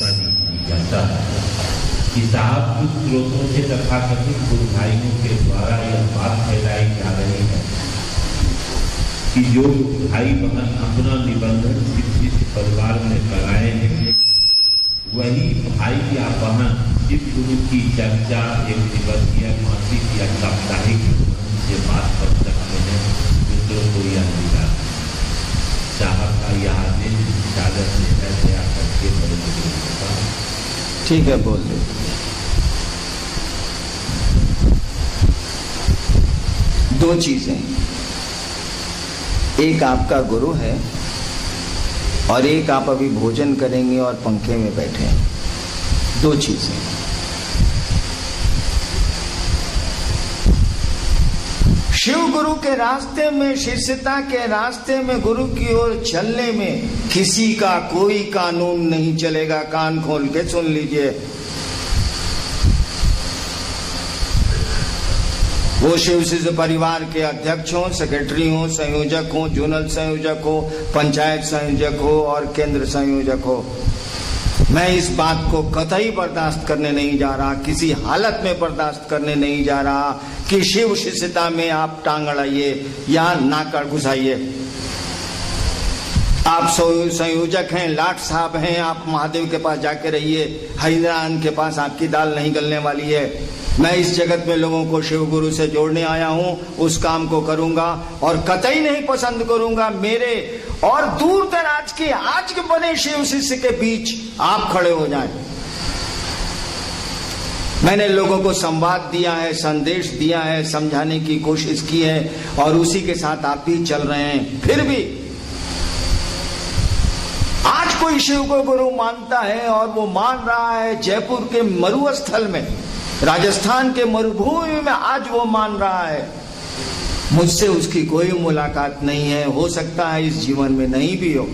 जाता है कि साहब कुछ स्रोतों से तथाकथित बुराइयों के द्वारा यह बात फैलाई जा रही है कि जो भाई बहन अपना निबंधन किसी परिवार में कराए हैं, वही भाई या बहन शिव गुरु की चर्चा एक दिवसीय, मासिक या साप्ताहिक से बात कर सकते हैं। दूसरों को यह मिला साहब का यह दिन इजाजत लेना दया करके बड़े। ठीक है, बोल दो। दो चीजें, एक आपका गुरु है और एक आप अभी भोजन करेंगे और पंखे में बैठे हैं। दो चीजें। शिव गुरु के रास्ते में, शिष्यता के रास्ते में, गुरु की ओर चलने में किसी का कोई कानून नहीं चलेगा। कान खोल के सुन लीजिए। वो शिव शिष्य परिवार के अध्यक्ष हो, सेक्रेटरी हो, संयोजक हो, जोनल संयोजक हो, पंचायत संयोजक हो और केंद्र संयोजक हो, मैं इस बात को कतई बर्दाश्त करने नहीं जा रहा, किसी हालत में बर्दाश्त करने नहीं जा रहा कि शिव शिष्यता में आप टांग अड़ाइए या नाक घुसाइए। आप संयोजक हैं, लाट साहब हैं, आप महादेव के पास जाके रहिए, हरिनारायण के पास आपकी दाल नहीं गलने वाली है। मैं इस जगत में लोगों को शिव गुरु से जोड़ने आया हूं, उस काम को करूंगा और कतई नहीं पसंद करूंगा मेरे और दूर दराज के आज के बने शिव शिष्य के बीच आप खड़े हो जाएं। मैंने लोगों को संवाद दिया है, संदेश दिया है, समझाने की कोशिश की है और उसी के साथ आप भी चल रहे हैं। फिर भी आज कोई शिव को गुरु मानता है और वो मान रहा है जयपुर के मरुस्थल में, राजस्थान के मरुभूमि में आज वो मान रहा है। मुझसे उसकी कोई मुलाकात नहीं है, हो सकता है इस जीवन में नहीं भी हो,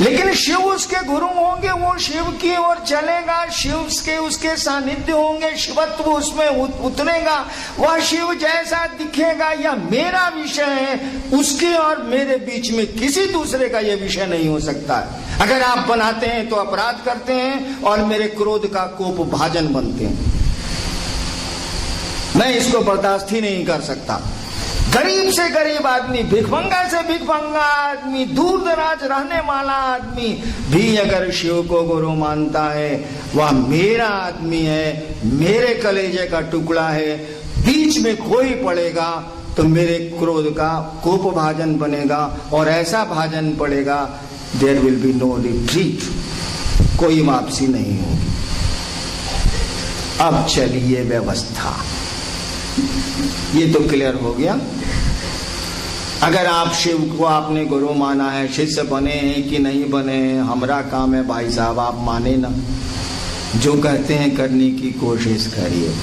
लेकिन शिव उसके गुरु होंगे, वो शिव की ओर चलेगा, शिव के उसके सानिध्य होंगे, शिवत्व उसमें उतरेगा, वह शिव जैसा दिखेगा। या मेरा विषय है, उसके और मेरे बीच में किसी दूसरे का यह विषय नहीं हो सकता है। अगर आप बनाते हैं तो अपराध करते हैं और मेरे क्रोध का कोप भाजन बनते हैं। मैं इसको बर्दाश्त ही नहीं कर सकता। गरीब से गरीब आदमी, भिखमंगा से भिखमंगा आदमी, दूर दराज रहने वाला आदमी भी अगर शिव को गुरु मानता है, वह मेरा आदमी है, मेरे कलेजे का टुकड़ा है। बीच में कोई पड़ेगा तो मेरे क्रोध का कोप भाजन बनेगा और ऐसा भाजन पड़ेगा, there will be no retreat, कोई वापसी नहीं होगी। अब चलिए व्यवस्था, ये तो क्लियर हो गया। अगर आप शिव को आपने गुरु माना है, शिष्य बने हैं कि नहीं बने हैं, हमारा काम है भाई साहब, आप माने ना, जो कहते हैं करने की कोशिश करिए।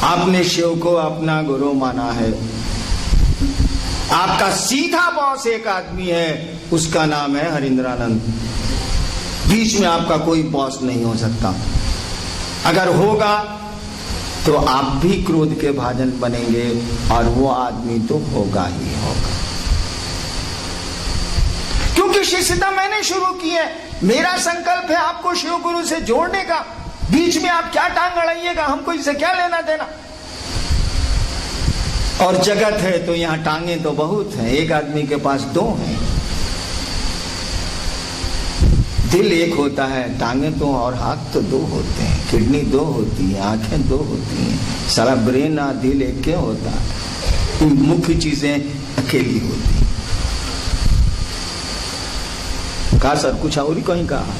आपने शिव को अपना गुरु माना है, आपका सीधा बॉस एक आदमी है, उसका नाम है हरिंद्रानंद। बीच में आपका कोई बॉस नहीं हो सकता। अगर होगा तो आप भी क्रोध के भाजन बनेंगे और वो आदमी तो होगा ही होगा। क्योंकि शिष्यता मैंने शुरू की है, मेरा संकल्प है आपको शिव गुरु से जोड़ने का। बीच में आप क्या टांग अड़ाइएगा, हमको इससे क्या लेना देना। और जगत है तो यहां टांगे तो बहुत हैं, एक आदमी के पास दो हैं। दिल एक होता है, टांगे तो और हाथ तो दो होते हैं, किडनी दो होती है, आंखें दो होती हैं, सारा ब्रेन और दिल एक के होता है, मुख्य चीजें अकेली होती हैं। कहा सर कुछ और ही कहीं कहा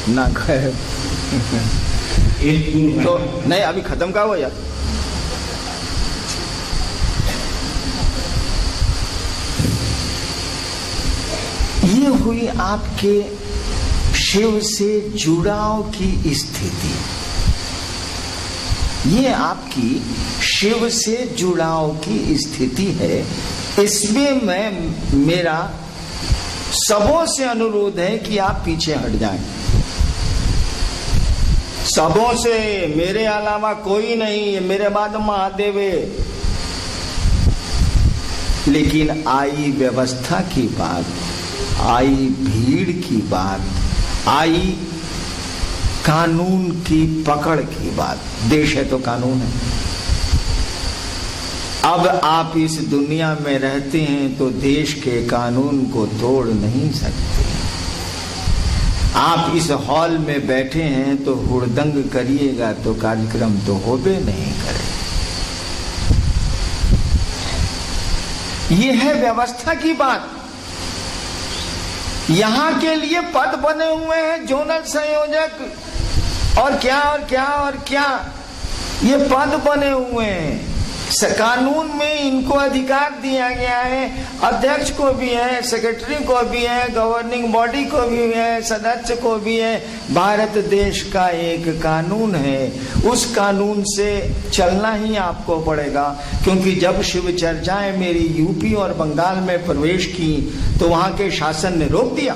ना कहे तो नहीं, अभी खत्म का हुआ यार। ये हुई आपके शिव से जुड़ाव की स्थिति, ये आपकी शिव से जुड़ाव की स्थिति है। इसमें मेरा सबों से अनुरोध है कि आप पीछे हट जाएं। सबों से, मेरे अलावा कोई नहीं, मेरे बाद महादेव है। लेकिन आई व्यवस्था की बात, आई भीड़ की बात, आई कानून की पकड़ की बात। देश है तो कानून है। अब आप इस दुनिया में रहते हैं तो देश के कानून को तोड़ नहीं सकते। आप इस हॉल में बैठे हैं तो हुड़दंग करिएगा तो कार्यक्रम तो होबे नहीं करे। ये है व्यवस्था की बात। यहां के लिए पद बने हुए हैं, जोनल संयोजक और क्या और क्या और क्या, ये पद बने हुए हैं। कानून में इनको अधिकार दिया गया है। अध्यक्ष को भी है, सेक्रेटरी को भी है, गवर्निंग बॉडी को भी है, सदस्य को भी है। भारत देश का एक कानून है, उस कानून से चलना ही आपको पड़ेगा। क्योंकि जब शिव चर्चाएं मेरी यूपी और बंगाल में प्रवेश की तो वहां के शासन ने रोक दिया।